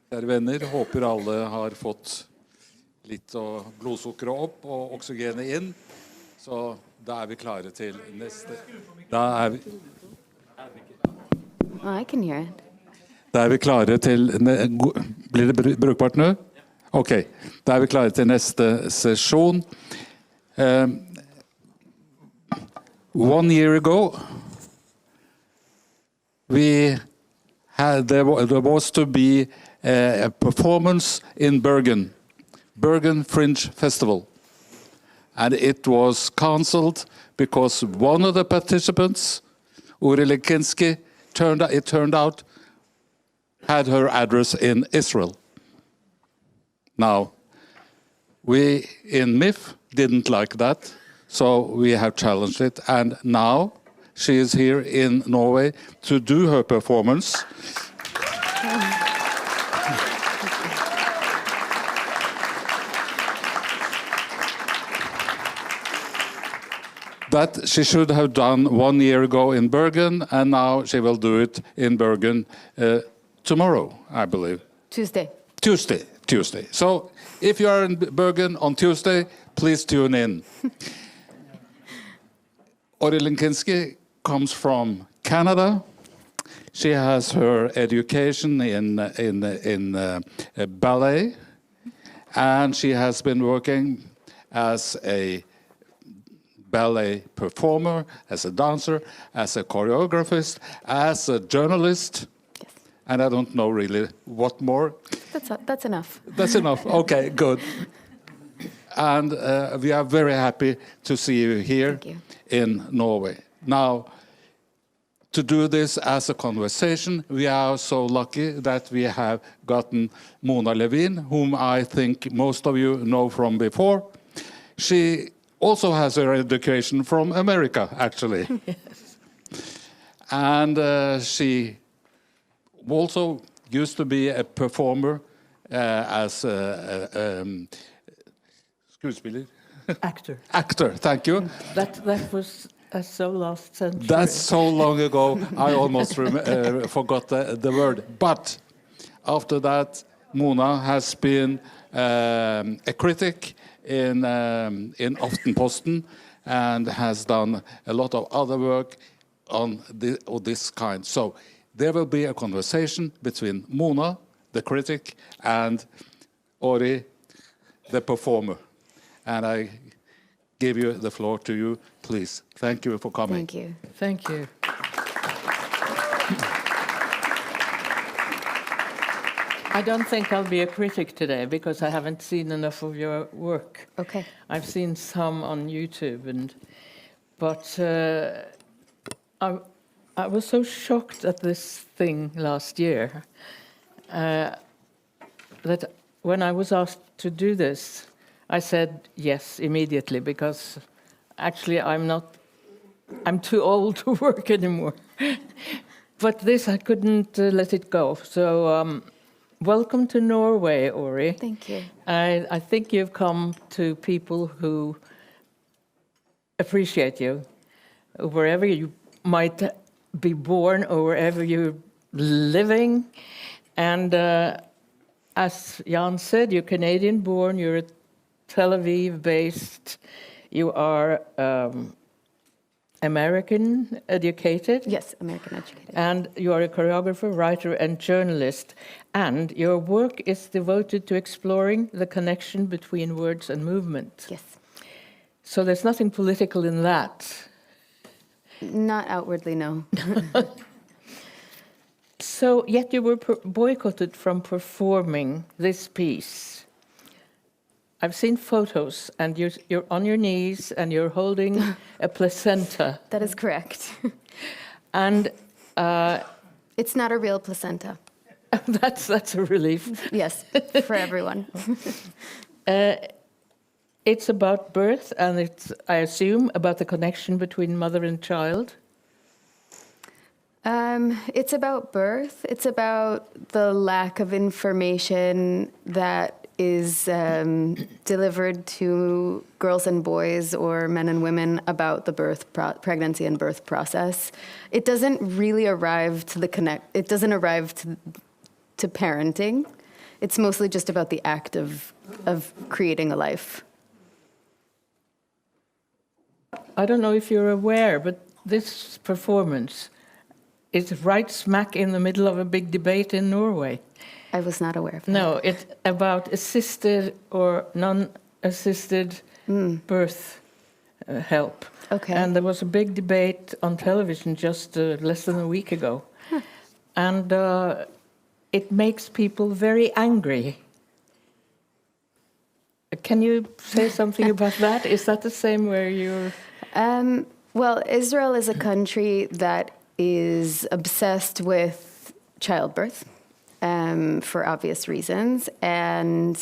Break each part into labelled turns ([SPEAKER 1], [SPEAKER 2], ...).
[SPEAKER 1] Kjære venner, håper alle har fått litt blodsukkeret opp og oksygenet inn. Så da vi klare til neste. Da vi
[SPEAKER 2] I can hear it.
[SPEAKER 1] Da vi klare til Blir det brukbart nå? Ok, da vi klare til neste sesjon. 1 year ago, there was to be a performance in Bergen Fringe Festival. And it was cancelled because one of the participants, Ori Lenkinski, it turned out, had her address in Israel. Now, we in MIF didn't like that, so we have challenged it. And now she is here in Norway to do her performance. That she should have done 1 year ago in Bergen, and now she will do it in Bergen tomorrow, I believe.
[SPEAKER 2] Tuesday.
[SPEAKER 1] So if you are in Bergen on Tuesday, please tune in. Ori Lenkinski comes from Canada. She has her education in ballet, and she has been working as a ballet performer, as a dancer, as a choreographist, as a journalist.
[SPEAKER 2] Yes.
[SPEAKER 1] And I don't know really what more.
[SPEAKER 2] That's enough.
[SPEAKER 1] That's enough. Okay, good. And we are very happy to see you here in Norway. Now, to do this as a conversation, we are so lucky that we have gotten Mona Levin, whom I think most of you know from before. She also has her education from America, actually.
[SPEAKER 2] Yes.
[SPEAKER 1] And she also used to be a performer as a skuespiller. Actor, thank you.
[SPEAKER 3] That was so last century.
[SPEAKER 1] That's so long ago, I almost forgot the word. But after that, Mona has been a critic in Aftenposten and has done a lot of other work on this kind. So there will be a conversation between Mona, the critic, and Ori, the performer. And I give you the floor to you, please. Thank you for coming.
[SPEAKER 2] Thank you.
[SPEAKER 3] Thank you. I don't think I'll be a critic today because I haven't seen enough of your work.
[SPEAKER 2] Okay.
[SPEAKER 3] I've seen some on YouTube, but I was so shocked at this thing last year that when I was asked to do this, I said yes immediately because actually I'm too old to work anymore. But this I couldn't let it go. So welcome to Norway, Ori.
[SPEAKER 2] Thank you.
[SPEAKER 3] I think you've come to people who appreciate you, wherever you might be born or wherever you're living. And as Jan said, you're Canadian-born, you're Tel Aviv-based, you are American-educated.
[SPEAKER 2] Yes, American-educated.
[SPEAKER 3] And you are a choreographer, writer, and journalist. And your work is devoted to exploring the connection between words and movement.
[SPEAKER 2] Yes.
[SPEAKER 3] So there's nothing political in that.
[SPEAKER 2] Not outwardly, no.
[SPEAKER 3] So, yet you were boycotted from performing this piece. I've seen photos, and you're on your knees, and you're holding a placenta.
[SPEAKER 2] That is correct.
[SPEAKER 3] And
[SPEAKER 2] it's not a real placenta.
[SPEAKER 3] that's a relief.
[SPEAKER 2] Yes, for everyone.
[SPEAKER 3] It's about birth, and it's, I assume, about the connection between mother and child.
[SPEAKER 2] It's about birth. It's about the lack of information that is delivered to girls and boys or men and women about the pregnancy and birth process. It doesn't really arrive to it doesn't arrive to parenting. it's mostly just about the act of creating a life.
[SPEAKER 3] I don't know if you're aware, but this performance is right smack in the middle of a big debate in Norway.
[SPEAKER 2] I was not aware of that.
[SPEAKER 3] No, it's about assisted or non-assisted birth help.
[SPEAKER 2] Okay.
[SPEAKER 3] And there was a big debate on television just less than a week ago.
[SPEAKER 2] Huh.
[SPEAKER 3] And it makes people very angry. Can you say something about that? Is that the same where you're...
[SPEAKER 2] Well, Israel is a country that is obsessed with childbirth for obvious reasons. And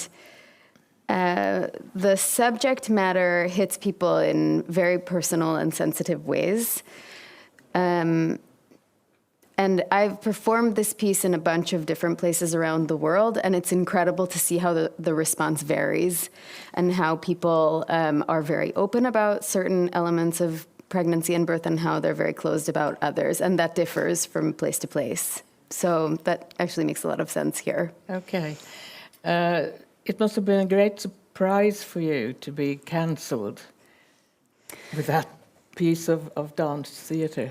[SPEAKER 2] the subject matter hits people in very personal and sensitive ways. And I've performed this piece in a bunch of different places around the world, and it's incredible to see how the response varies and how people are very open about certain elements of pregnancy and birth and how they're very closed about others, and that differs from place to place. So that actually makes a lot of sense here.
[SPEAKER 3] Okay. It must have been a great surprise for you to be cancelled with that piece of dance theatre.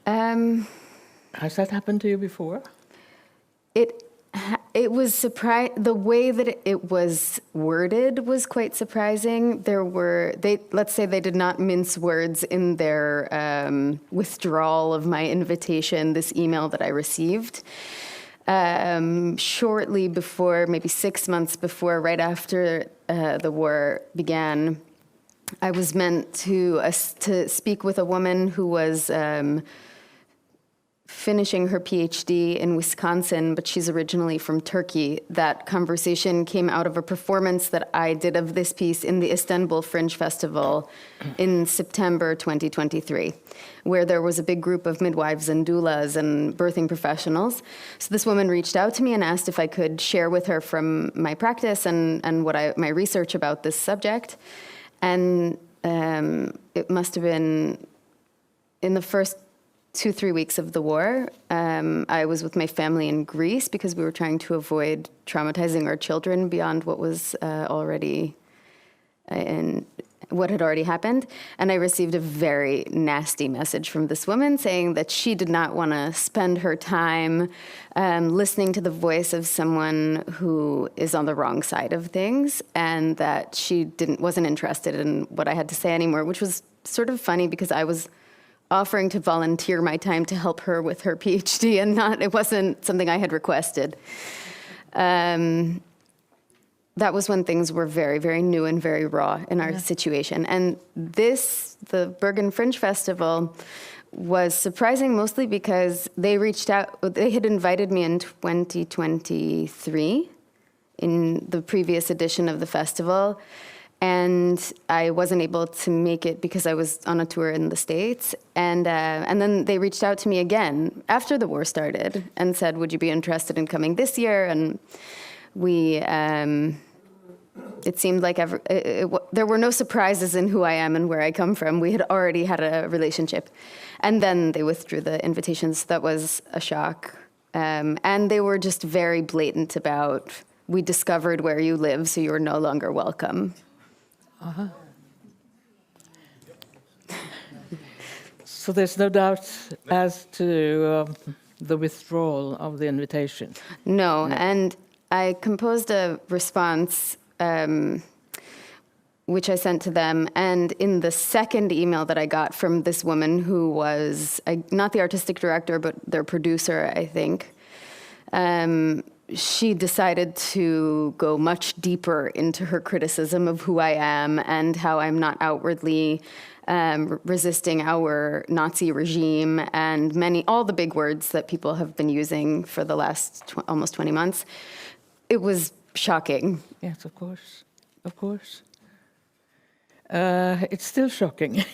[SPEAKER 3] Has that happened to you before?
[SPEAKER 2] It was the way that it was worded was quite surprising. Let's say they did not mince words in their withdrawal of my invitation, this email that I received. Shortly before, maybe 6 months before, right after the war began, I was meant to speak with a woman who was finishing her PhD in Wisconsin, but she's originally from Turkey. That conversation came out of a performance that I did of this piece in the Istanbul Fringe Festival in September 2023, where there was a big group of midwives and doulas and birthing professionals. So this woman reached out to me and asked if I could share with her from my practice and my research about this subject. And it must have been in the first 2-3 weeks of the war. I was with my family in Greece because we were trying to avoid traumatizing our children beyond what was what had already happened. And I received a very nasty message from this woman saying that she did not want to spend her time listening to the voice of someone who is on the wrong side of things, and that she wasn't interested in what I had to say anymore, which was sort of funny because I was offering to volunteer my time to help her with her PhD, and it wasn't something I had requested. That was when things were very, very new and very raw in our situation. And the Bergen Fringe Festival was surprising mostly because they reached out, they had invited me in 2023 in the previous edition of the festival. And I wasn't able to make it because I was on a tour in the States. And then they reached out to me again after the war started and said, would you be interested in coming this year? And it seemed like there were no surprises in who I am and where I come from. We had already had a relationship. And then they withdrew the invitations. That was a shock. And they were just very blatant about, we discovered where you live, so you're no longer welcome.
[SPEAKER 3] Uh-huh. So there's no doubt as to the withdrawal of the invitation?
[SPEAKER 2] No, and I composed a response which I sent to them, and in the second email that I got from this woman who was not the artistic director, but their producer, I think, she decided to go much deeper into her criticism of who I am and how I'm not outwardly resisting our Nazi regime and all the big words that people have been using for the last almost 20 months. It was shocking.
[SPEAKER 3] Yes, of course. Of course. It's still shocking.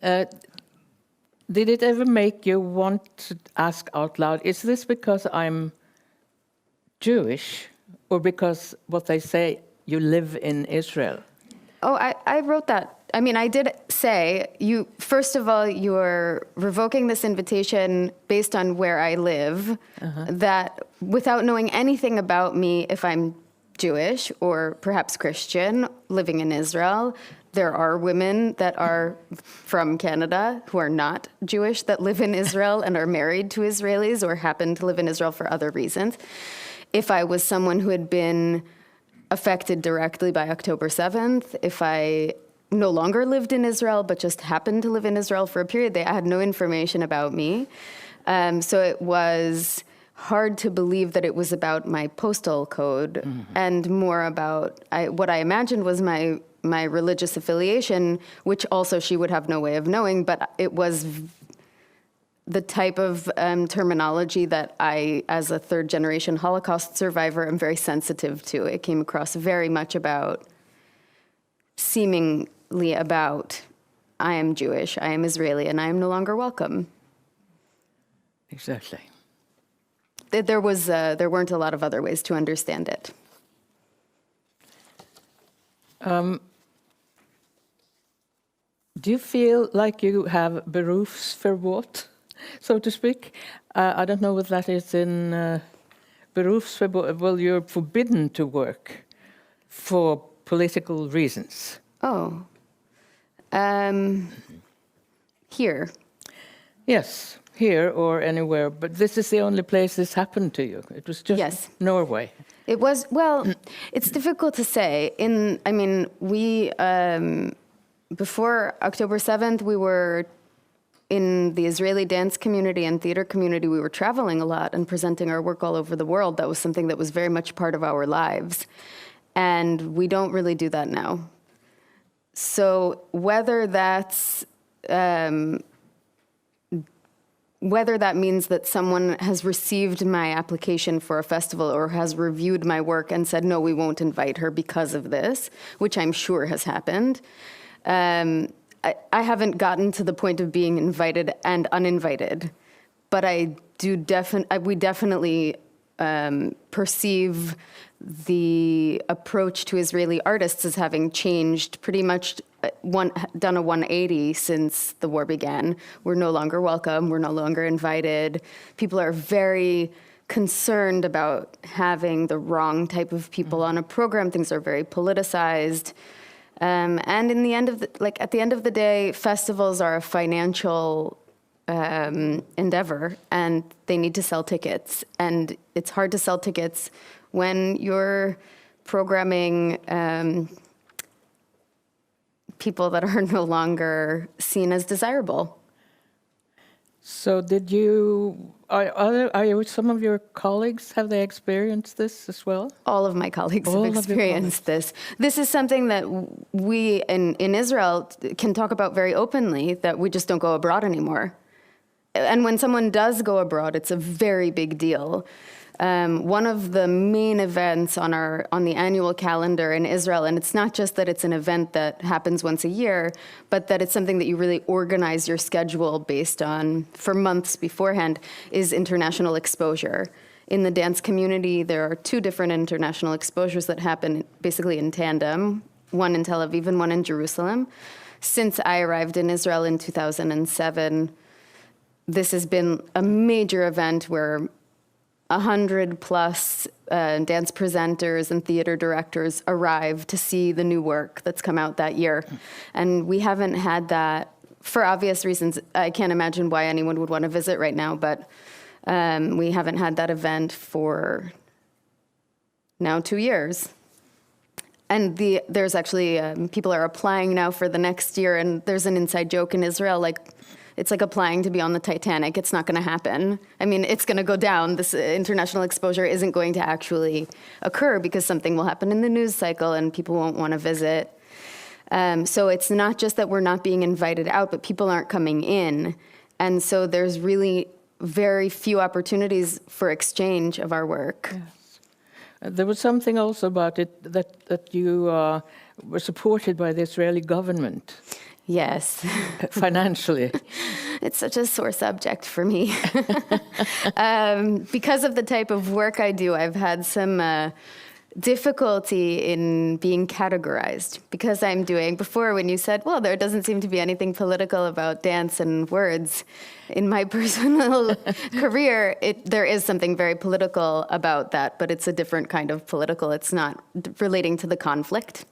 [SPEAKER 3] Did it ever make you want to ask out loud, is this because I'm Jewish, or because what they say, you live in Israel?
[SPEAKER 2] Oh, I wrote that I mean, I did say, first of all, you're revoking this invitation based on where I live, that without knowing anything about me, if I'm Jewish or perhaps Christian living in Israel, there are women that are from Canada who are not Jewish that live in Israel and are married to Israelis or happen to live in Israel for other reasons. If I was someone who had been affected directly by October 7th, if I no longer lived in Israel, but just happened to live in Israel for a period, they had no information about me. So it was hard to believe that it was about my postal code and more about what I imagined was my religious affiliation, which also she would have no way of knowing, but it was the type of terminology that I, as a third-generation Holocaust survivor, am very sensitive to. It came across very much seemingly about, I am Jewish, I am Israeli, and I am no longer welcome.
[SPEAKER 3] Exactly.
[SPEAKER 2] There weren't a lot of other ways to understand it.
[SPEAKER 3] Do you feel like you have berufsverbot, so to speak? I don't know what that is in berufsverbot. Well, you're forbidden to work for political reasons.
[SPEAKER 2] Oh. Here.
[SPEAKER 3] Yes, here or anywhere, but this is the only place this happened to you. It was just Norway.
[SPEAKER 2] It was, well, it's difficult to say. We, before October 7th, we were in the Israeli dance community and theater community. We were traveling a lot and presenting our work all over the world. That was something that was very much part of our lives. And we don't really do that now. So whether that's, whether that means that someone has received my application for a festival or has reviewed my work and said, no, we won't invite her because of this, which I'm sure has happened. I haven't gotten to the point of being invited and uninvited, but we definitely perceive the approach to Israeli artists as having changed pretty much, done a 180 since the war began. We're no longer welcome. We're no longer invited. People are very concerned about having the wrong type of people on a program. Things are very politicized. And in the end of at the end of the day, festivals are a financial endeavor, and they need to sell tickets. And it's hard to sell tickets when you're programming people that are no longer seen as desirable.
[SPEAKER 3] So are some of your colleagues, have they experienced this as well?
[SPEAKER 2] All of my colleagues have experienced this. This is something that we in Israel can talk about very openly, that we just don't go abroad anymore. And when someone does go abroad, it's a very big deal. One of the main events on the annual calendar in Israel, and it's not just that it's an event that happens once a year, but that it's something that you really organize your schedule based on for months beforehand, is international exposure. In the dance community, there are two different international exposures that happen basically in tandem, one in Tel Aviv and one in Jerusalem. Since I arrived in Israel in 2007, this has been a major event where 100 plus dance presenters and theater directors arrive to see the new work that's come out that year. And we haven't had that for obvious reasons. I can't imagine why anyone would want to visit right now, but we haven't had that event for now 2 years. And there's actually, people are applying now for the next year, and there's an inside joke in Israel, it's like applying to be on the Titanic. It's not going to happen. I mean, it's going to go down. This international exposure isn't going to actually occur because something will happen in the news cycle and people won't want to visit. So it's not just that we're not being invited out, but people aren't coming in. And so there's really very few opportunities for exchange of our work.
[SPEAKER 3] Yes. There was something also about it that you were supported by the Israeli government.
[SPEAKER 2] Yes.
[SPEAKER 3] Financially.
[SPEAKER 2] It's such a sore subject for me. Because of the type of work I do, I've had some difficulty in being categorized, because I'm doing, before when you said, well, there doesn't seem to be anything political about dance and words. In my personal career, there is something very political about that, but it's a different kind of political. It's not relating to the conflict.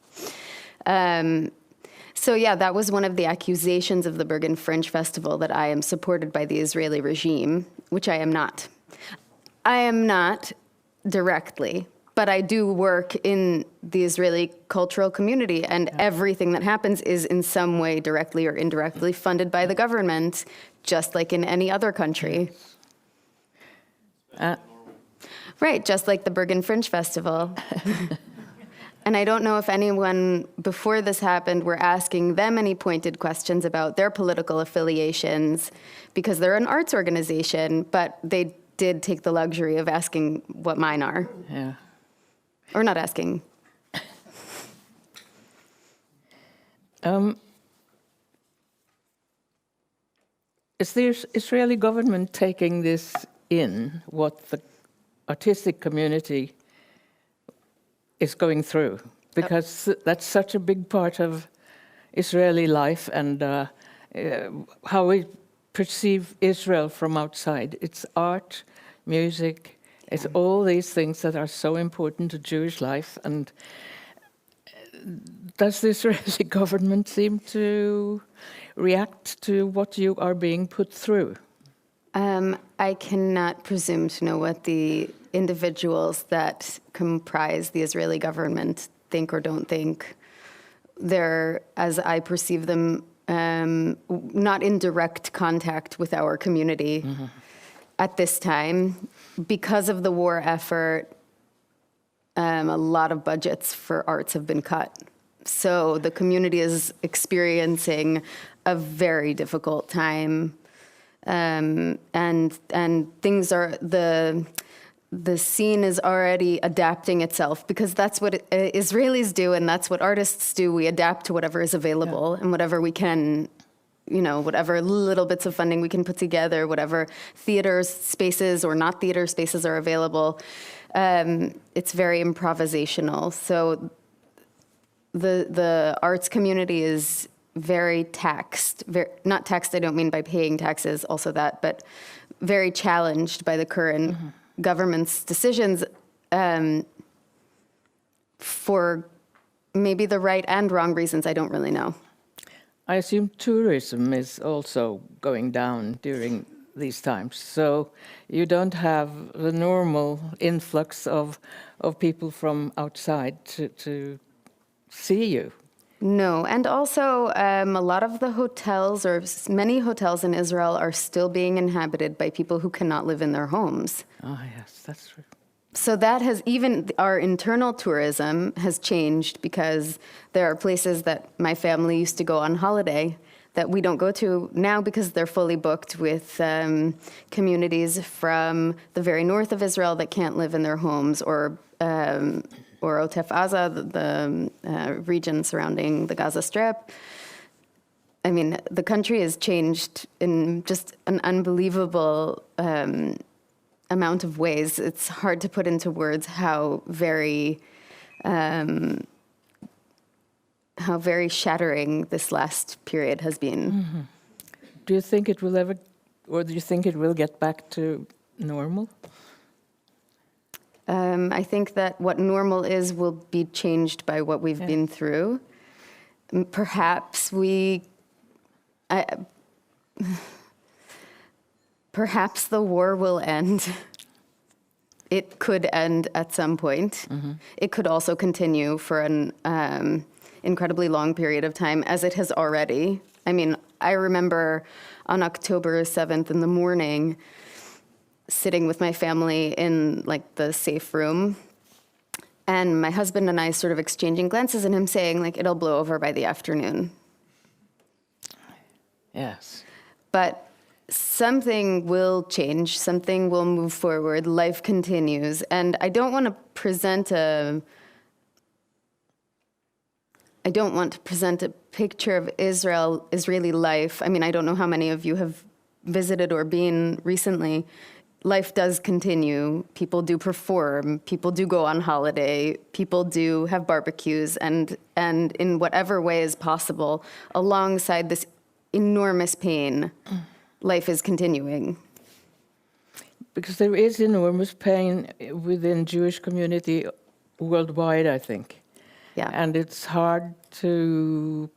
[SPEAKER 2] So yeah, that was one of the accusations of the Bergen Fringe Festival, that I am supported by the Israeli regime, which I am not. I am not directly, but I do work in the Israeli cultural community, and everything that happens is in some way directly or indirectly funded by the government, just like in any other country. Right, just like the Bergen Fringe Festival. And I don't know if anyone before this happened were asking them any pointed questions about their political affiliations, because they're an arts organization, but they did take the luxury of asking what mine are.
[SPEAKER 3] Yeah.
[SPEAKER 2] Or not asking.
[SPEAKER 3] Is the Israeli government taking this in, what the artistic community is going through? Because that's such a big part of Israeli life, and how we perceive Israel from outside. It's art, music, it's all these things that are so important to Jewish life. And does the Israeli government seem to react to what you are being put through?
[SPEAKER 2] I cannot presume to know what the individuals that comprise the Israeli government think or don't think. They're, as I perceive them, not in direct contact with our community at this time. Because of the war effort, a lot of budgets for arts have been cut. So the community is experiencing a very difficult time. And things are, the scene is already adapting itself, because that's what Israelis do, and that's what artists do. We adapt to whatever is available and whatever we can, whatever little bits of funding we can put together, whatever theater spaces or not theater spaces are available. It's very improvisational. So the arts community is very taxed, not taxed, I don't mean by paying taxes, also that, but very challenged by the current government's decisions, for maybe the right and wrong reasons, I don't really know.
[SPEAKER 3] I assume tourism is also going down during these times, so you don't have the normal influx of people from outside to see you.
[SPEAKER 2] No, and also a lot of the hotels, or many hotels in Israel, are still being inhabited by people who cannot live in their homes.
[SPEAKER 3] Ah, yes, that's true.
[SPEAKER 2] So that has, even our internal tourism has changed, because there are places that my family used to go on holiday that we don't go to now, because they're fully booked with communities from the very north of Israel that can't live in their homes, or Otef Aza, the region surrounding the Gaza Strip. I mean, the country has changed in just an unbelievable amount of ways. It's hard to put into words how very shattering this last period has been.
[SPEAKER 3] Do you think it will ever, or do you think it will get back to normal?
[SPEAKER 2] I think that what normal is will be changed by what we've been through. Perhaps perhaps the war will end. It could end at some point. It could also continue for an incredibly long period of time, as it has already. I mean, I remember on October 7th in the morning, sitting with my family in like the safe room, and my husband and I sort of exchanging glances, and him saying like, it'll blow over by the afternoon.
[SPEAKER 3] Yes.
[SPEAKER 2] But something will change, something will move forward, life continues. And I don't want to present a picture of Israeli life. I mean, I don't know how many of you have visited or been recently life does continue. People do perform. People do go on holiday. People do have barbecues, and in whatever way is possible, alongside this enormous pain, life is continuing.
[SPEAKER 3] Because there is enormous pain within Jewish community worldwide, I think.
[SPEAKER 2] Yeah.
[SPEAKER 3] And it's hard to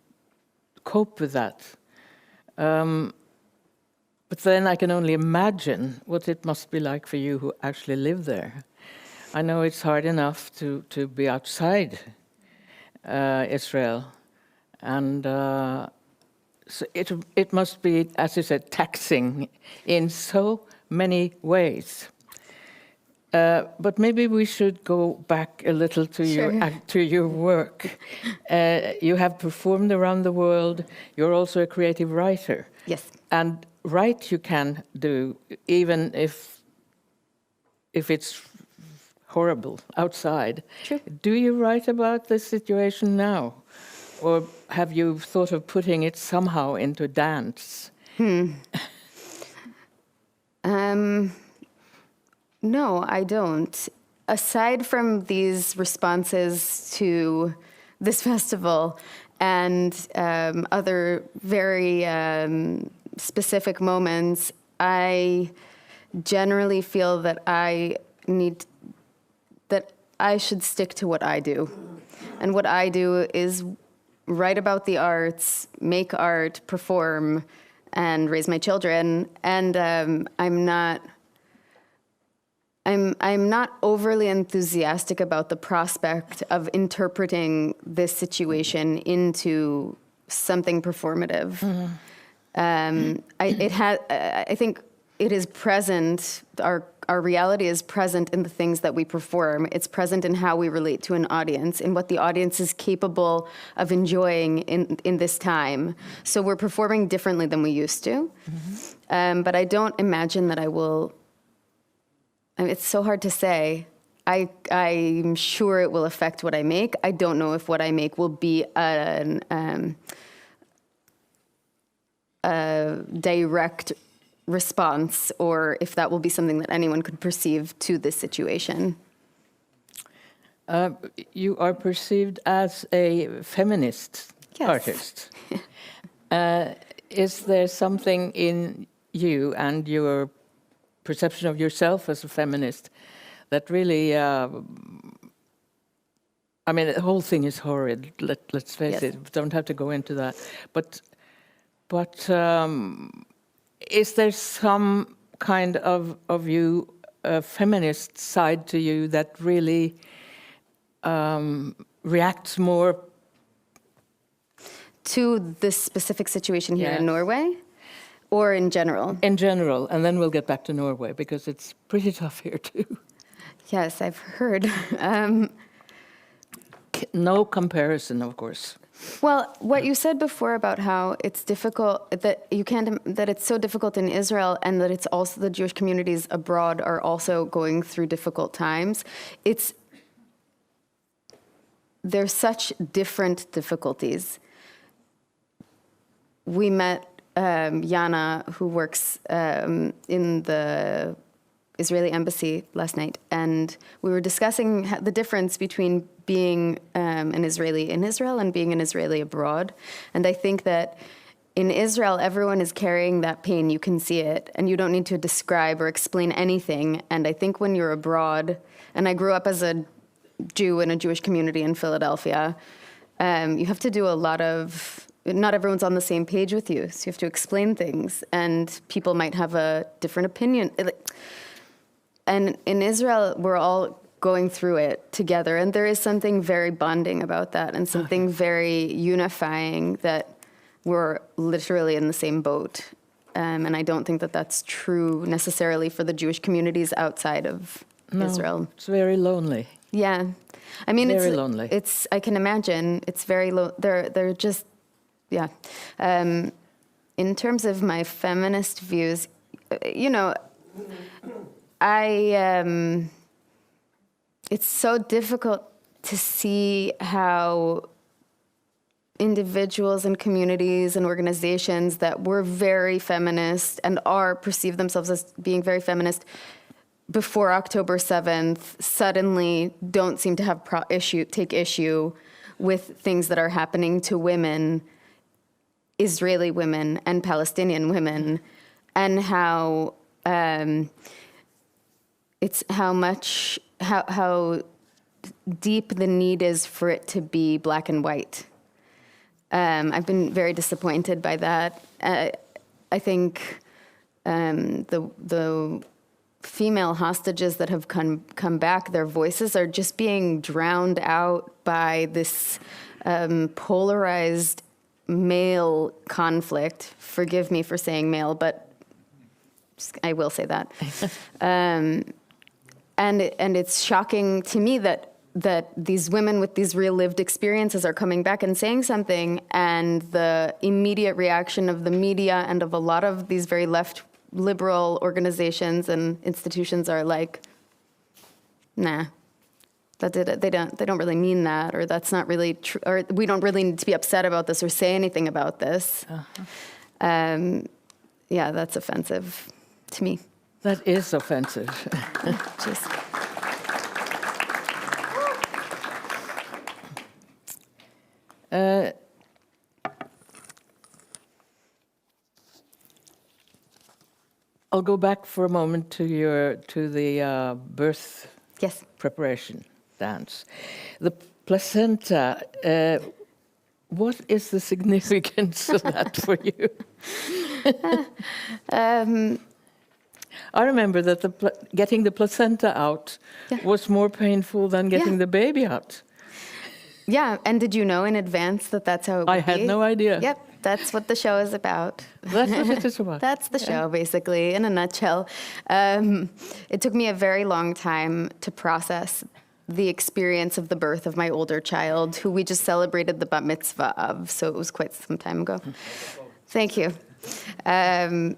[SPEAKER 3] cope with that. But then I can only imagine what it must be like for you who actually live there. I know it's hard enough to be outside Israel. And so it must be, as you said, taxing in so many ways. But maybe we should go back a little to your work. You have performed around the world. You're also a creative writer.
[SPEAKER 2] Yes.
[SPEAKER 3] And write you can do, even if it's horrible outside.
[SPEAKER 2] True.
[SPEAKER 3] Do you write about this situation now? Or have you thought of putting it somehow into dance?
[SPEAKER 2] No, I don't. Aside from these responses to this festival and other very specific moments, I generally feel that I should stick to what I do. And what I do is write about the arts, make art, perform, and raise my children. And I'm not overly enthusiastic about the prospect of interpreting this situation into something performative. Mm-hmm. I think it is present. Our reality is present in the things that we perform. It's present in how we relate to an audience, in what the audience is capable of enjoying in this time. So we're performing differently than we used to. Mm-hmm. But I don't imagine that I will. I mean, it's so hard to say. I'm sure it will affect what I make. I don't know if what I make will be a direct response, or if that will be something that anyone could perceive to this situation.
[SPEAKER 3] You are perceived as a feminist artist. Is there something in you and your perception of yourself as a feminist that really, I mean, the whole thing is horrid, let's face it, we don't have to go into that, but is there some kind of you, a feminist side to you that really reacts more
[SPEAKER 2] to this specific situation here in Norway? Or in general?
[SPEAKER 3] In general, and then we'll get back to Norway, because it's pretty tough here too.
[SPEAKER 2] Yes, I've heard.
[SPEAKER 3] No comparison, of course.
[SPEAKER 2] Well, what you said before about how it's difficult, that it's so difficult in Israel, and that it's also the Jewish communities abroad are also going through difficult times. There's such different difficulties. We met Yana, who works in the Israeli embassy last night, and we were discussing the difference between being an Israeli in Israel and being an Israeli abroad. And I think that in Israel, everyone is carrying that pain. You can see it, and you don't need to describe or explain anything. And I think when you're abroad, and I grew up as a Jew in a Jewish community in Philadelphia, you have to do a lot of. Not everyone's on the same page with you, so you have to explain things, and people might have a different opinion. And in Israel, we're all going through it together, and there is something very bonding about that, and something very unifying, that we're literally in the same boat. And I don't think that that's true necessarily for the Jewish communities outside of Israel.
[SPEAKER 3] It's very lonely.
[SPEAKER 2] Yeah. I mean,
[SPEAKER 3] very lonely.
[SPEAKER 2] I can imagine, it's very low. They're just. Yeah. In terms of my feminist views, it's so difficult to see how individuals and communities and organizations that were very feminist and perceive themselves as being very feminist before October 7th suddenly don't seem to have take issue with things that are happening to women, Israeli women and Palestinian women, and how how deep the need is for it to be black and white. I've been very disappointed by that. I think the female hostages that have come back, their voices are just being drowned out by this polarized male conflict. Forgive me for saying male, but I will say that. And it's shocking to me that these women with these real lived experiences are coming back and saying something, and the immediate reaction of the media and of a lot of these very left liberal organizations and institutions are like, nah, they don't really mean that, or that's not really true, or we don't really need to be upset about this or say anything about this. Yeah, that's offensive to me.
[SPEAKER 3] That is offensive.
[SPEAKER 2] Just.
[SPEAKER 3] I'll go back for a moment to the birth
[SPEAKER 2] Yes.
[SPEAKER 3] preparation dance. The placenta, what is the significance of that for you? I remember that getting the placenta out was more painful than getting the baby out.
[SPEAKER 2] Yeah, and did you know in advance that that's how it would be?
[SPEAKER 3] I had no idea.
[SPEAKER 2] Yep, that's what the show is about.
[SPEAKER 3] That's what it is about.
[SPEAKER 2] That's the show, basically, in a nutshell. It took me a very long time to process the experience of the birth of my older child, who we just celebrated the bat mitzvah of, so it was quite some time ago. Thank you. And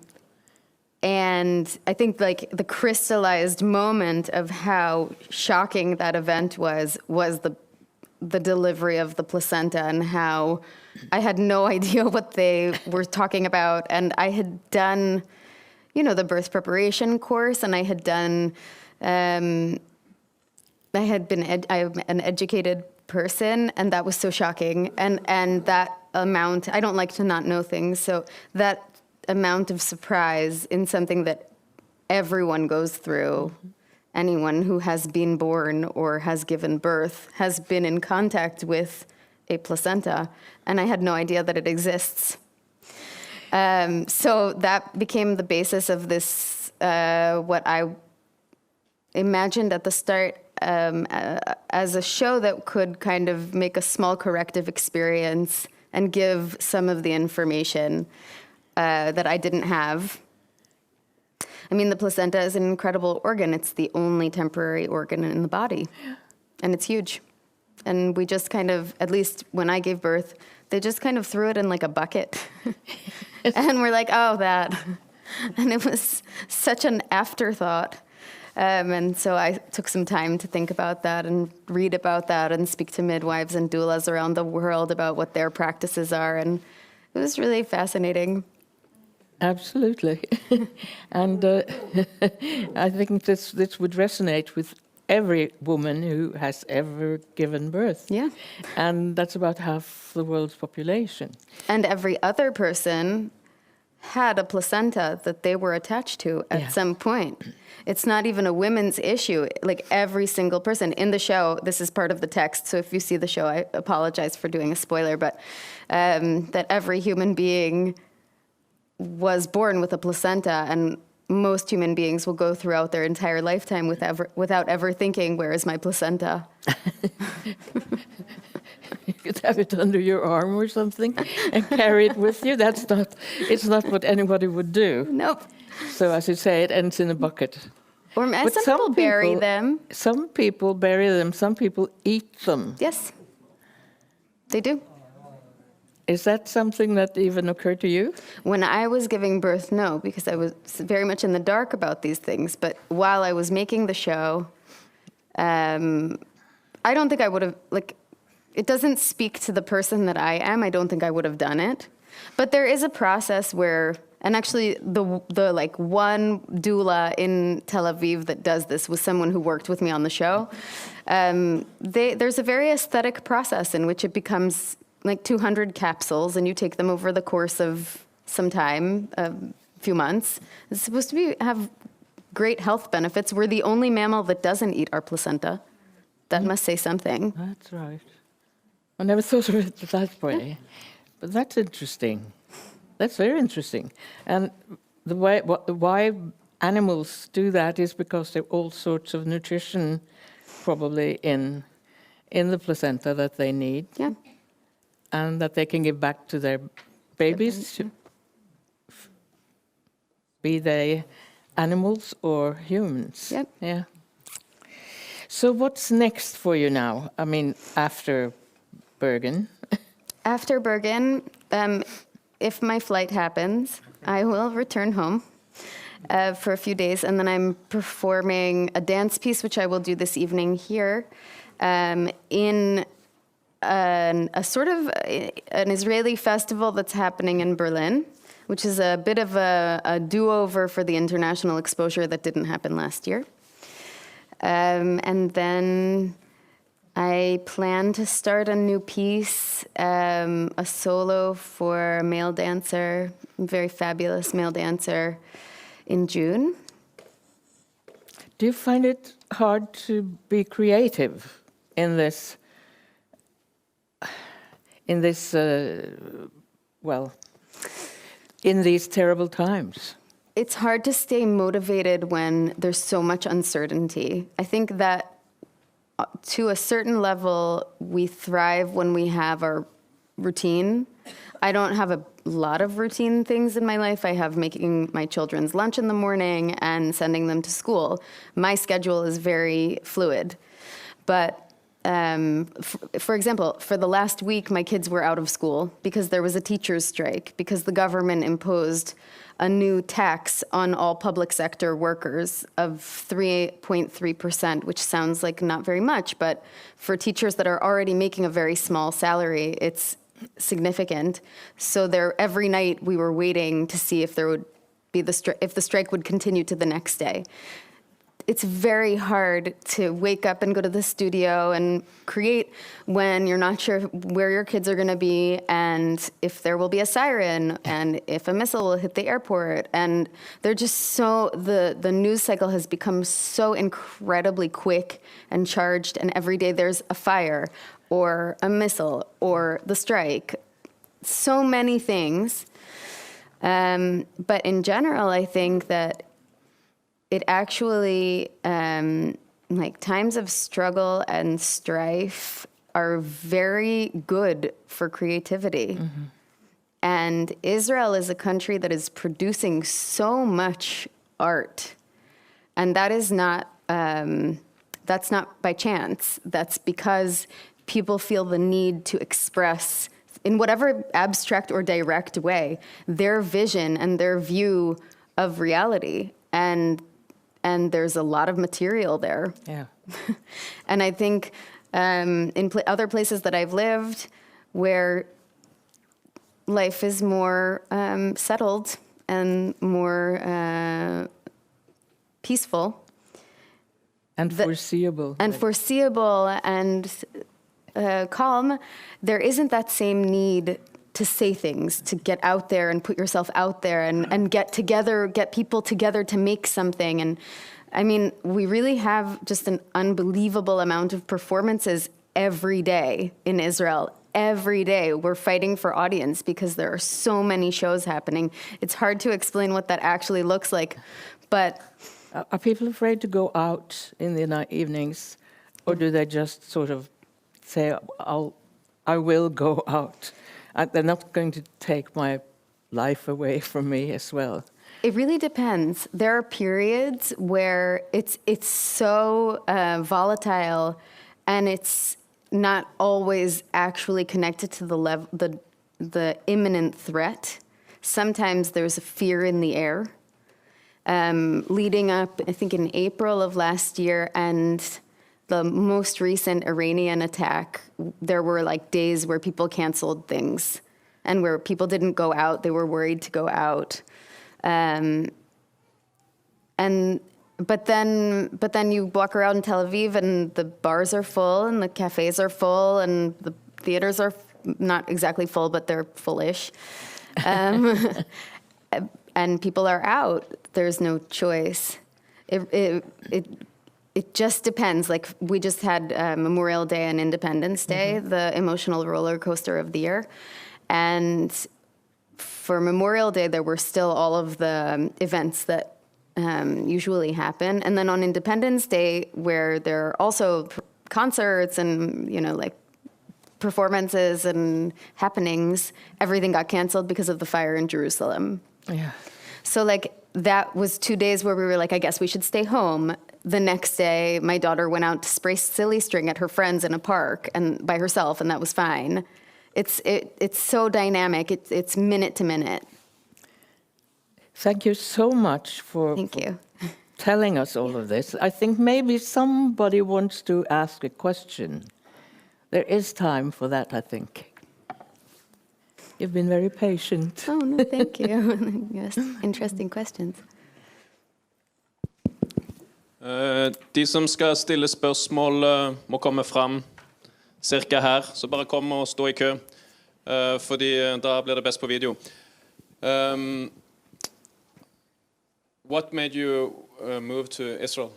[SPEAKER 2] I think like the crystallized moment of how shocking that event was the delivery of the placenta, and how I had no idea what they were talking about. And I had done, the birth preparation course, and I had done, I'm an educated person, and that was so shocking. And that amount, I don't like to not know things, so that amount of surprise in something that everyone goes through, anyone who has been born or has given birth has been in contact with a placenta, and I had no idea that it exists. So that became the basis of this, what I imagined at the start as a show that could kind of make a small corrective experience and give some of the information that I didn't have. I mean, the placenta is an incredible organ. It's the only temporary organ in the body, and it's huge. And we just kind of, at least when I gave birth, they just kind of threw it in like a bucket. And we're like, oh, that. And it was such an afterthought. And so I took some time to think about that and read about that and speak to midwives and doulas around the world about what their practices are. And it was really fascinating.
[SPEAKER 3] Absolutely. And I think this would resonate with every woman who has ever given birth.
[SPEAKER 2] Yeah.
[SPEAKER 3] And that's about half the world's population.
[SPEAKER 2] And every other person had a placenta that they were attached to at some point. It's not even a women's issue. Like every single person in the show, this is part of the text, so if you see the show, I apologize for doing a spoiler, but that every human being was born with a placenta, and most human beings will go throughout their entire lifetime without ever thinking, where is my placenta?
[SPEAKER 3] You could have it under your arm or something and carry it with you. It's not what anybody would do.
[SPEAKER 2] Nope.
[SPEAKER 3] So as you say, it ends in a bucket.
[SPEAKER 2] Or some people bury them.
[SPEAKER 3] Some people bury them, some people eat them.
[SPEAKER 2] Yes, they do.
[SPEAKER 3] Is that something that even occurred to you?
[SPEAKER 2] When I was giving birth, no, because I was very much in the dark about these things. But while I was making the show, I don't think I would have, it doesn't speak to the person that I am. I don't think I would have done it. But there is a process where, and actually the like one doula in Tel Aviv that does this was someone who worked with me on the show. There's a very aesthetic process in which it becomes like 200 capsules, and you take them over the course of some time, a few months. It's supposed to have great health benefits. We're the only mammal that doesn't eat our placenta. That must say something.
[SPEAKER 3] That's right. I never thought of it that way. But that's interesting. That's very interesting. And the way why animals do that is because there are all sorts of nutrition probably in the placenta that they need.
[SPEAKER 2] Yeah.
[SPEAKER 3] And that they can give back to their babies, be they animals or humans.
[SPEAKER 2] Yep.
[SPEAKER 3] Yeah. So what's next for you now? I mean, after Bergen?
[SPEAKER 2] After Bergen, if my flight happens, I will return home for a few days, and then I'm performing a dance piece, which I will do this evening here, in a sort of an Israeli festival that's happening in Berlin, which is a bit of a do-over for the international exposure that didn't happen last year. And then I plan to start a new piece, a solo for a male dancer, a very fabulous male dancer, in June.
[SPEAKER 3] Do you find it hard to be creative in this in these terrible times?
[SPEAKER 2] It's hard to stay motivated when there's so much uncertainty. I think that to a certain level, we thrive when we have our routine. I don't have a lot of routine things in my life. I have making my children's lunch in the morning and sending them to school. My schedule is very fluid. But for example, for the last week, my kids were out of school because there was a teacher's strike, because the government imposed a new tax on all public sector workers of 3.3%, which sounds like not very much, but for teachers that are already making a very small salary, it's significant. So every night we were waiting to see if there would be if the strike would continue to the next day. It's very hard to wake up and go to the studio and create when you're not sure where your kids are going to be and if there will be a siren and if a missile will hit the airport. And they're just the news cycle has become so incredibly quick and charged, and every day there's a fire or a missile or the strike. So many things. But in general, I think that it actually, like times of struggle and strife are very good for creativity. Mm-hmm. And Israel is a country that is producing so much art. And that is not, that's not by chance. That's because people feel the need to express, in whatever abstract or direct way, their vision and their view of reality. And there's a lot of material there. Yeah. And I think in other places that I've lived where life is more settled and more peaceful.
[SPEAKER 3] And foreseeable.
[SPEAKER 2] And foreseeable and calm, there isn't that same need to say things, to get out there and put yourself out there and get people together to make something. And I mean, we really have just an unbelievable amount of performances every day in Israel. Every day we're fighting for audience because there are so many shows happening. It's hard to explain what that actually looks like, but...
[SPEAKER 3] Are people afraid to go out in the evenings, or do they just sort of say, I will go out? They're not going to take my life away from me as well.
[SPEAKER 2] It really depends. There are periods where it's so volatile, and it's not always actually connected to the imminent threat. Sometimes there's a fear in the air. Leading up, I think in April of last year, and the most recent Iranian attack, there were like days where people canceled things and where people didn't go out. They were worried to go out. But then you walk around in Tel Aviv and the bars are full and the cafes are full and the theaters are not exactly full, but they're fullish. And people are out. There's no choice. It just depends. Like we just had Memorial Day and Independence Day, the emotional roller coaster of the year. And for Memorial Day, there were still all of the events that usually happen. And then on Independence Day, where there are also concerts and, like performances and happenings, everything got canceled because of the fire in Jerusalem.
[SPEAKER 3] Yeah.
[SPEAKER 2] So like that was 2 days where we were like, I guess we should stay home. The next day, my daughter went out to spray silly string at her friends in a park and by herself, and that was fine. It's so dynamic. It's minute to minute.
[SPEAKER 3] Thank you so much for telling us all of this. I think maybe somebody wants to ask a question. There is time for that, I think. You've been very patient.
[SPEAKER 2] Oh, no, thank you. Yes, interesting questions.
[SPEAKER 4] De som skal stille spørsmål må komme frem cirka her, så bare kom og stå i kø, fordi da blir det best på video. What made you move to Israel?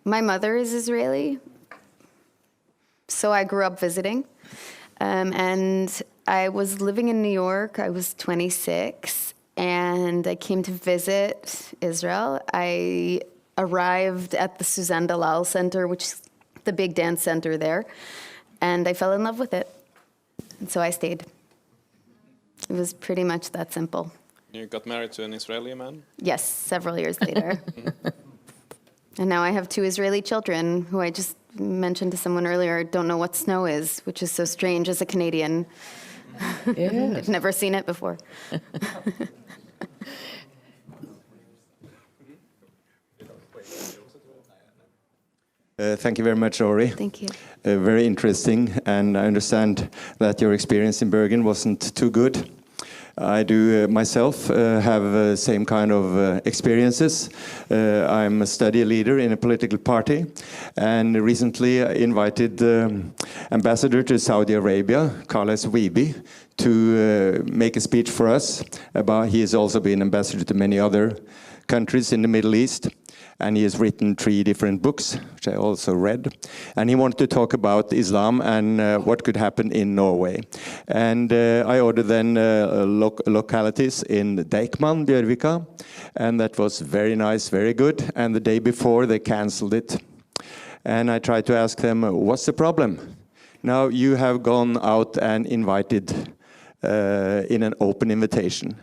[SPEAKER 2] My mother is Israeli, so I grew up visiting. And I was living in New York. I was 26, and I came to visit Israel. I arrived at the Suzanne Dalal Center, which is the big dance center there, and I fell in love with it. And so I stayed. It was pretty much that simple.
[SPEAKER 4] You got married to an Israeli man?
[SPEAKER 2] Yes, several years later. And now I have 2 Israeli children who I just mentioned to someone earlier, don't know what snow is, which is so strange as a Canadian.
[SPEAKER 3] Yes.
[SPEAKER 2] I've never seen it before.
[SPEAKER 5] Thank you very much, Ori.
[SPEAKER 2] Thank you.
[SPEAKER 5] Very interesting, and I understand that your experience in Bergen wasn't too good. I do myself have same kind of experiences. I'm a study leader in a political party, and recently I invited the ambassador to Saudi Arabia, Carles Wiebe, to make a speech for us. He has also been ambassador to many other countries in the Middle East. And he has written 3 different books, which I also read. And he wanted to talk about Islam and what could happen in Norway. And I ordered then localities in Deichman, Bjørvika, and that was very nice, very good. And the day before, they cancelled it. And I tried to ask them, what's the problem? Now you have gone out and invited in an open invitation.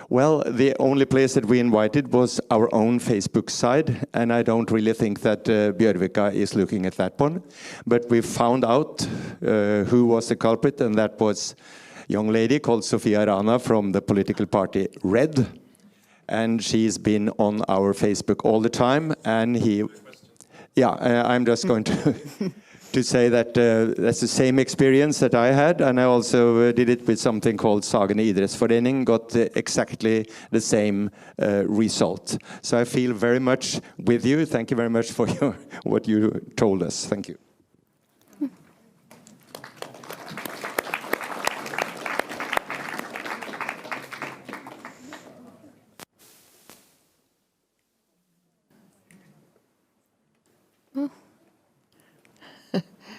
[SPEAKER 5] Well, the only place that we invited was our own Facebook side, and I don't really think that Bjørvika is looking at that one. But we found out who was the culprit, and that was a young lady called Sofia Rana from the political party Red. And she's been on our Facebook all the time, and I'm just going to say that that's the same experience that I had, and I also did it with something called Sagene Idrettsforening, got exactly the same result. So I feel very much with you. Thank you very much for what you told us. Thank you.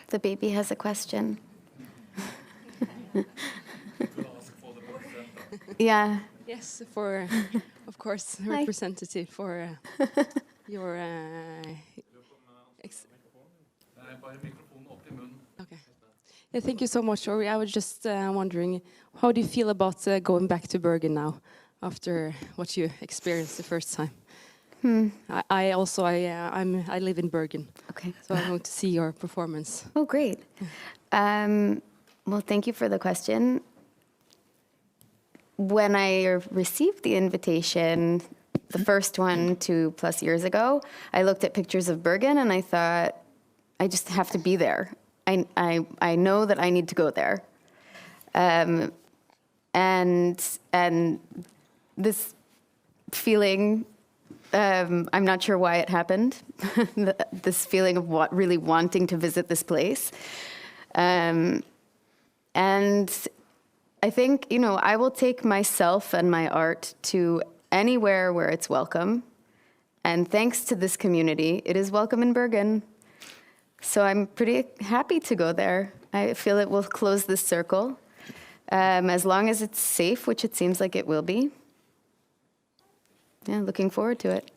[SPEAKER 2] The baby has a question. Yeah.
[SPEAKER 6] Yes, of course, representative for your... Okay. Yeah, thank you so much, Ori. I was just wondering, how do you feel about going back to Bergen now, after what you experienced the first time? I live in Bergen.
[SPEAKER 2] Okay.
[SPEAKER 6] So I want to see your performance.
[SPEAKER 2] Oh, great. Well, thank you for the question. When I received the invitation, the first one 2+ years ago, I looked at pictures of Bergen and I thought, I just have to be there. I know that I need to go there. And this feeling, I'm not sure why it happened, this feeling of really wanting to visit this place. And I think, I will take myself and my art to anywhere where it's welcome. And thanks to this community, it is welcome in Bergen. So I'm pretty happy to go there. I feel it will close this circle, as long as it's safe, which it seems like it will be. Yeah, looking forward to it.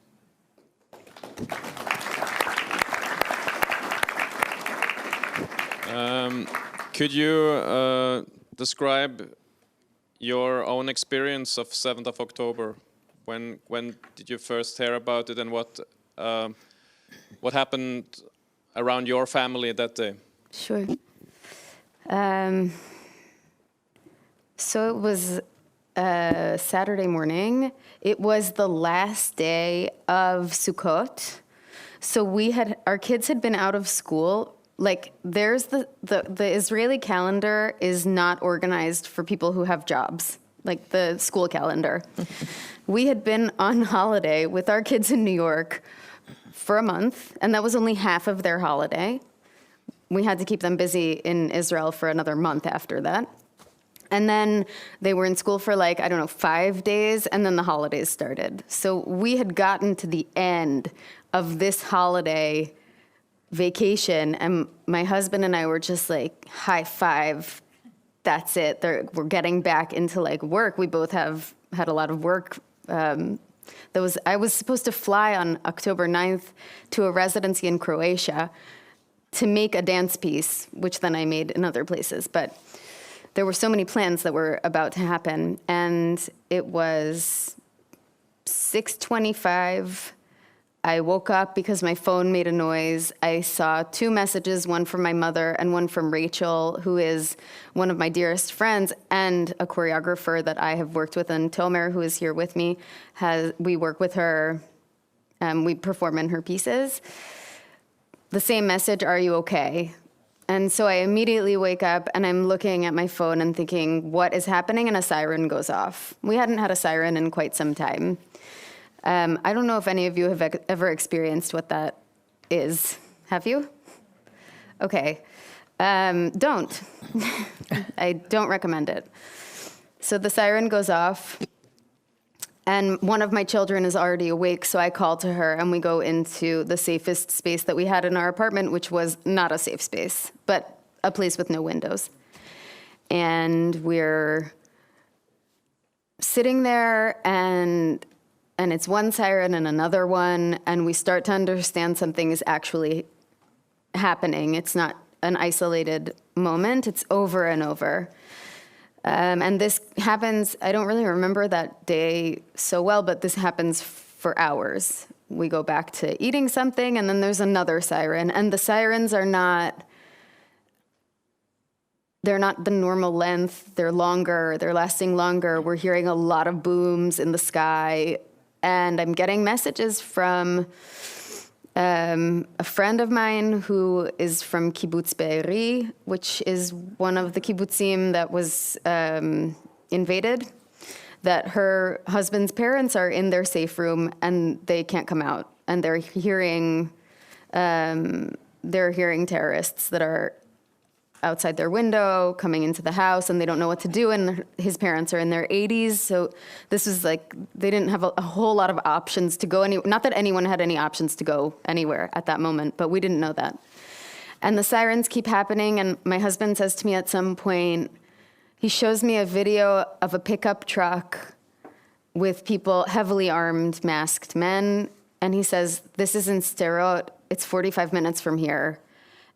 [SPEAKER 4] Could you describe your own experience of 7th of October? When did you first hear about it, and what happened around your family that day?
[SPEAKER 2] Sure. So it was Saturday morning. It was the last day of Sukkot. So our kids had been out of school. Like, there's the Israeli calendar is not organized for people who have jobs, like the school calendar. We had been on holiday with our kids in New York for a month, and that was only half of their holiday. We had to keep them busy in Israel for another month after that. And then they were in school for 5 days, and then the holidays started. So we had gotten to the end of this holiday vacation, and my husband and I were just like, high five, that's it. We're getting back into work. We both had a lot of work. I was supposed to fly on October 9th to a residency in Croatia to make a dance piece, which then I made in other places. But there were so many plans that were about to happen, and it was 6:25. I woke up because my phone made a noise. I saw 2 messages, one from my mother and one from Rachel, who is one of my dearest friends and a choreographer that I have worked with, and Tomer, who is here with me, we work with her, we perform in her pieces. The same message, are you okay? And so I immediately wake up and I'm looking at my phone and thinking, what is happening? And a siren goes off. We hadn't had a siren in quite some time. I don't know if any of you have ever experienced what that is. Have you? Okay. Don't. I don't recommend it. So the siren goes off, and one of my children is already awake, so I call to her, and we go into the safest space that we had in our apartment, which was not a safe space, but a place with no windows. And we're sitting there, and it's one siren and another one, and we start to understand something is actually happening. It's not an isolated moment. It's over and over. And this happens, I don't really remember that day so well, but this happens for hours. We go back to eating something, and then there's another siren. And the sirens are they're not the normal length. They're longer. They're lasting longer. We're hearing a lot of booms in the sky. And I'm getting messages from a friend of mine who is from Kibbutz Be'eri, which is one of the kibbutzim that was invaded, that her husband's parents are in their safe room and they can't come out. And they're hearing terrorists that are outside their window, coming into the house, and they don't know what to do, and his parents are in their 80s, so this was they didn't have a whole lot of options to go not that anyone had any options to go anywhere at that moment, but we didn't know that. And the sirens keep happening, and my husband says to me at some point, he shows me a video of a pickup truck with people, heavily armed, masked men, and he says, this is in Sderot, it's 45 minutes from here.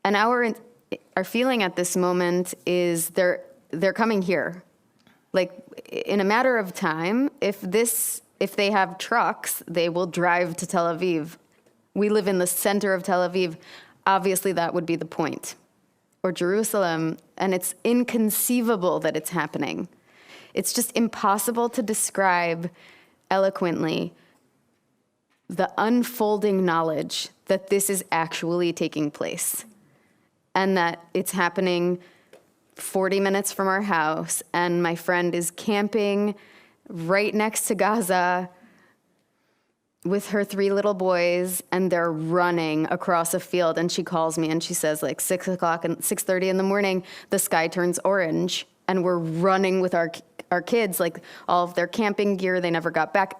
[SPEAKER 2] And our feeling at this moment is they're coming here. In a matter of time, if they have trucks, they will drive to Tel Aviv. We live in the center of Tel Aviv. Obviously, that would be the point. Or Jerusalem, and it's inconceivable that it's happening. It's just impossible to describe eloquently the unfolding knowledge that this is actually taking place and that it's happening 40 minutes from our house, and my friend is camping right next to Gaza with her 3 little boys, and they're running across a field, and she calls me and she says, like, 6 o'clock and 6:30 in the morning, the sky turns orange, and we're running with our kids, like all of their camping gear, they never got back.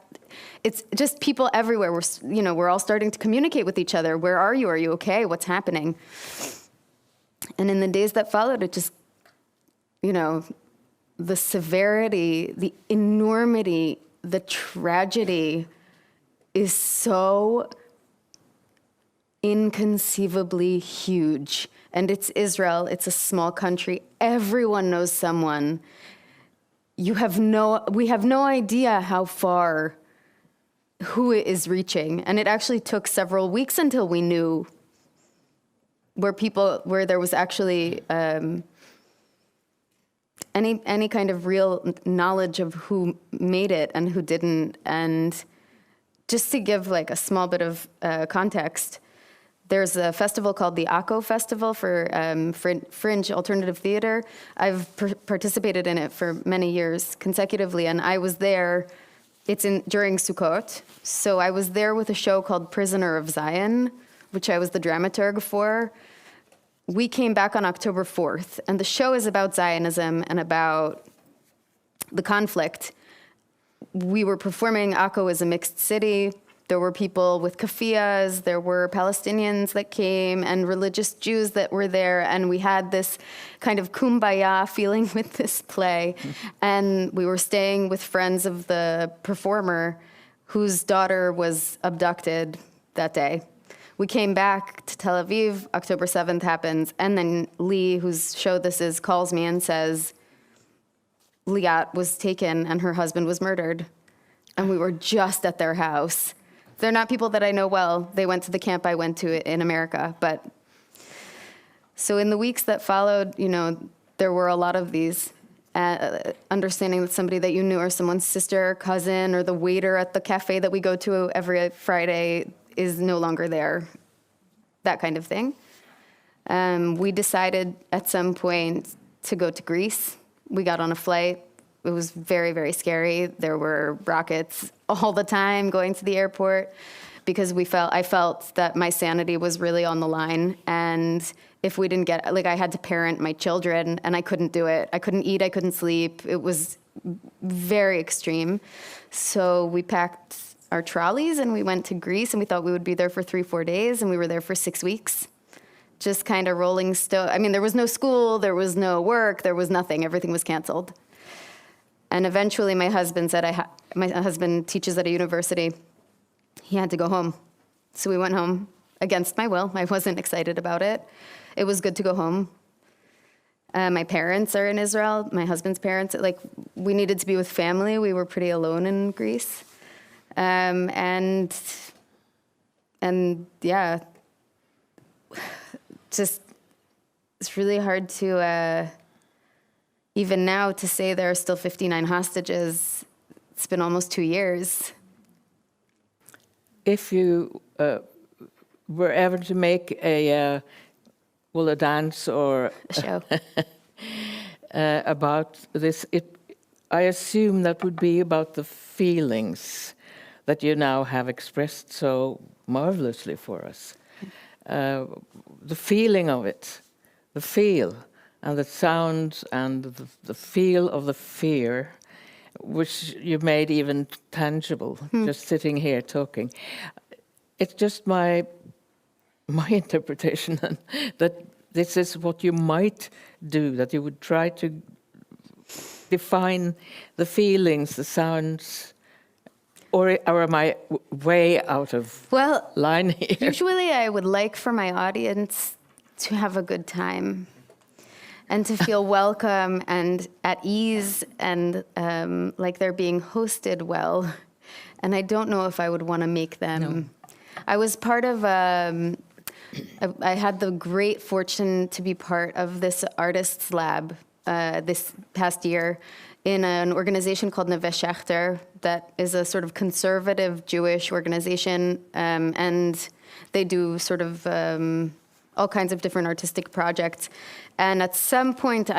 [SPEAKER 2] It's just people everywhere. We're all starting to communicate with each other. Where are you? Are you okay? What's happening? And in the days that followed, it just, the severity, the enormity, the tragedy is so inconceivably huge. And it's Israel. It's a small country. Everyone knows someone. We have no idea how far, who it is reaching. And it actually took several weeks until we knew where there was actually any kind of real knowledge of who made it and who didn't. And just to give like a small bit of context, there's a festival called the Akko Festival for Fringe Alternative Theater. I've participated in it for many years consecutively, and I was there. It's during Sukkot, so I was there with a show called Prisoner of Zion, which I was the dramaturg for. We came back on October 4th, and the show is about Zionism and about the conflict. We were performing. Akko is a mixed city. There were people with keffiyehs, there were Palestinians that came, and religious Jews that were there, and we had this kind of kumbaya feeling with this play. And we were staying with friends of the performer whose daughter was abducted that day. We came back to Tel Aviv, October 7th happens, and then Lee, whose show this is, calls me and says, Liat was taken and her husband was murdered. And we were just at their house. They're not people that I know well. They went to the camp I went to in America. But so in the weeks that followed, there were a lot of these, understanding that somebody that you knew or someone's sister or cousin or the waiter at the cafe that we go to every Friday is no longer there, that kind of thing. We decided at some point to go to Greece. We got on a flight. It was very, very scary. There were rockets all the time going to the airport because I felt that my sanity was really on the line. And if we didn't get, I had to parent my children and I couldn't do it. I couldn't eat, I couldn't sleep. It was very extreme. So we packed our trolleys and we went to Greece, and we thought we would be there for 3-4 days, and we were there for 6 weeks. Just kind of rolling stone. I mean, there was no school, there was no work, there was nothing. Everything was canceled. And eventually my husband said, my husband teaches at a university. He had to go home. So we went home against my will. I wasn't excited about it. It was good to go home. My parents are in Israel, my husband's parents. We needed to be with family. We were pretty alone in Greece. And yeah, just, it's really hard to, even now, to say there are still 59 hostages. It's been almost 2 years.
[SPEAKER 3] If you were ever to make a dance or
[SPEAKER 2] A show.
[SPEAKER 3] about this, I assume that would be about the feelings that you now have expressed so marvelously for us. The feeling of it, the feel, and the sound and the feel of the fear, which you made even tangible, just sitting here talking. It's just my interpretation that this is what you might do, that you would try to define the feelings, the sounds, or am I way out of line here?
[SPEAKER 2] Usually I would like for my audience to have a good time and to feel welcome and at ease and like they're being hosted well. And I don't know if I would want to make them. No. I was part of, I had the great fortune to be part of this artists lab this past year in an organization called Neve Shechter that is a sort of conservative Jewish organization, and they do sort of all kinds of different artistic projects. And at some point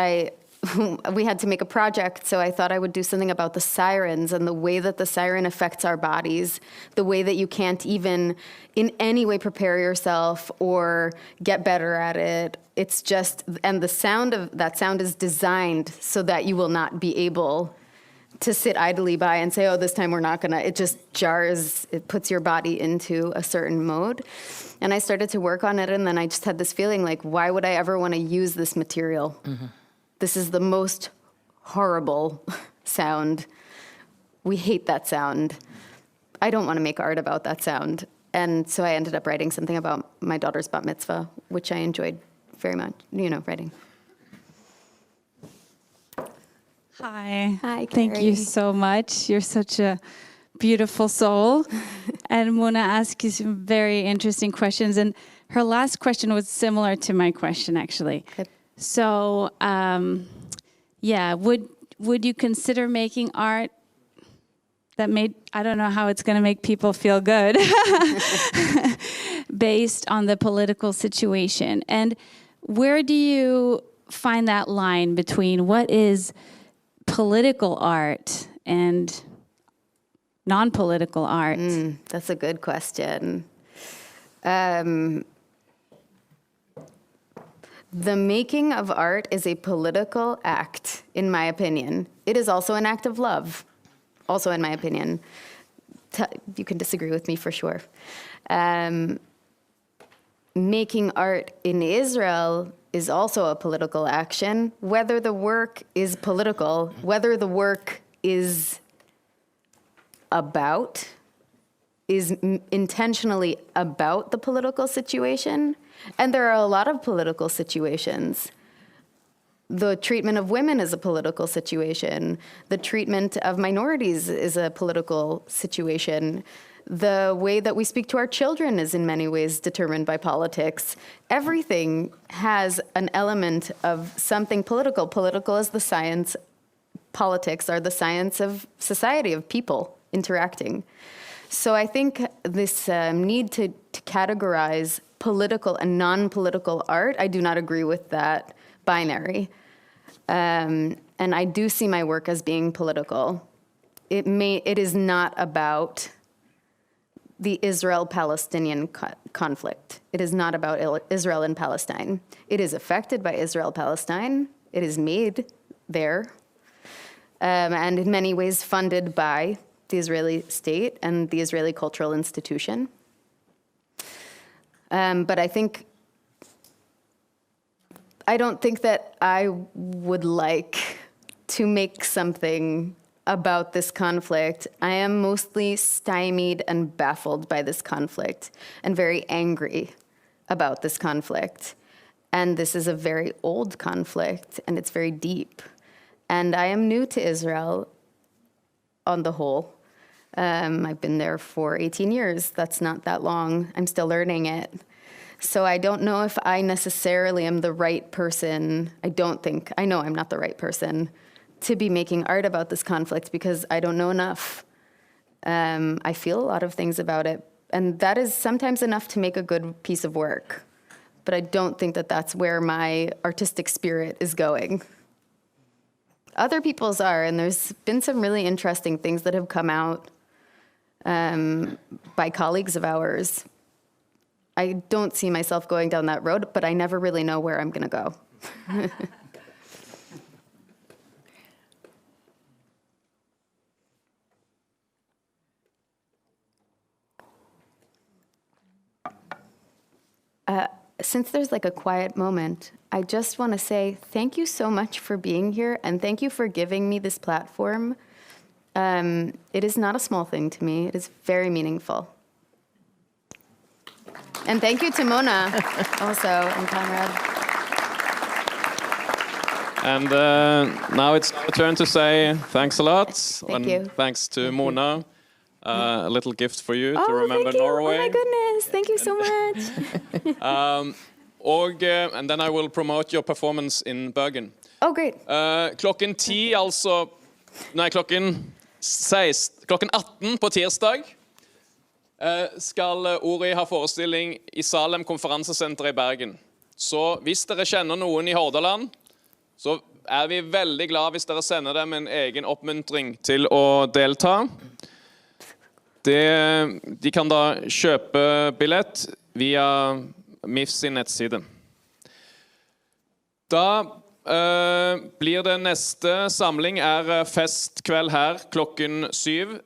[SPEAKER 2] we had to make a project, so I thought I would do something about the sirens and the way that the siren affects our bodies, the way that you can't even in any way prepare yourself or get better at it. It's just, and the sound of that sound is designed so that you will not be able to sit idly by and say, oh, this time we're not gonna, it just jars, it puts your body into a certain mode. And I started to work on it, and then I just had this feeling like, why would I ever want to use this material? Mm-hmm. This is the most horrible sound. We hate that sound. I don't want to make art about that sound. And so I ended up writing something about my daughter's bat mitzvah, which I enjoyed very much, writing.
[SPEAKER 7] Hi.
[SPEAKER 2] Hi,
[SPEAKER 7] Thank
[SPEAKER 2] Carrie.
[SPEAKER 7] you so much. You're such a beautiful soul. And Mona asked you some very interesting questions. And her last question was similar to my question, actually.
[SPEAKER 2] Good.
[SPEAKER 7] So, would you consider making art that I don't know how it's going to make people feel good, based on the political situation? And where do you find that line between what is political art and non-political art?
[SPEAKER 2] That's a good question. The making of art is a political act, in my opinion. It is also an act of love, also in my opinion. You can disagree with me for sure. Making art in Israel is also a political action, whether the work is political, whether the work is intentionally about the political situation. And there are a lot of political situations. The treatment of women is a political situation. The treatment of minorities is a political situation. The way that we speak to our children is in many ways determined by politics. Everything has an element of something political. Political is the science. Politics are the science of society, of people interacting. So I think this need to categorize political and non-political art, I do not agree with that binary. And I do see my work as being political. It is not about the Israel-Palestinian conflict. It is not about Israel and Palestine. It is affected by Israel-Palestine. It is made there, and in many ways funded by the Israeli state and the Israeli cultural institution. But I don't think that I would like to make something about this conflict. I am mostly stymied and baffled by this conflict and very angry about this conflict. And this is a very old conflict, and it's very deep. And I am new to Israel on the whole. I've been there for 18 years. That's not that long. I'm still learning it. So I don't know if I necessarily am the right person. I know I'm not the right person to be making art about this conflict because I don't know enough. I feel a lot of things about it, and that is sometimes enough to make a good piece of work. But I don't think that that's where my artistic spirit is going. Other people's are, and there's been some really interesting things that have come out by colleagues of ours. I don't see myself going down that road, but I never really know where I'm going to go. Since there's like a quiet moment, I just want to say thank you so much for being here, and thank you for giving me this platform. It is not a small thing to me. It is very meaningful. And thank you to Mona also, and Conrad.
[SPEAKER 4] And now it's our turn to say thanks a lot.
[SPEAKER 2] Thank you.
[SPEAKER 4] Thanks to Mona. A little gift for you to
[SPEAKER 2] Oh,
[SPEAKER 4] remember
[SPEAKER 2] thank you.
[SPEAKER 4] Norway.
[SPEAKER 2] Oh my goodness, thank you so much.
[SPEAKER 4] And then I will promote your performance in Bergen.
[SPEAKER 2] Oh, great.
[SPEAKER 4] Klokken 10, altså Nei, klokken 18 på tirsdag skal Ori ha forestilling i Salem konferansesenter i Bergen. Så hvis dere kjenner noen i Hordaland, så vi veldig glad hvis dere sender dem en egen oppmuntring til å delta. De kan da kjøpe billett via MIF sin nettside. Da blir det neste samling festkveld her klokken 7.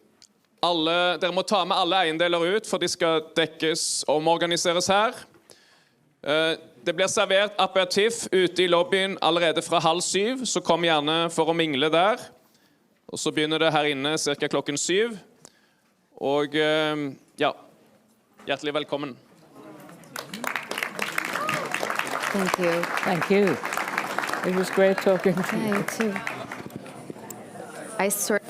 [SPEAKER 4] Dere må ta med alle eiendeler ut, for de skal dekkes og omorganiseres her. Det blir servert aperitif ute i lobbyen allerede fra 6:30, så kom gjerne for å mingle der. Og så begynner det her inne cirka klokken 7. Og ja, hjertelig velkommen.
[SPEAKER 2] Thank you.
[SPEAKER 3] Thank you. It was great talking to you.
[SPEAKER 2] Yeah, you too. I sort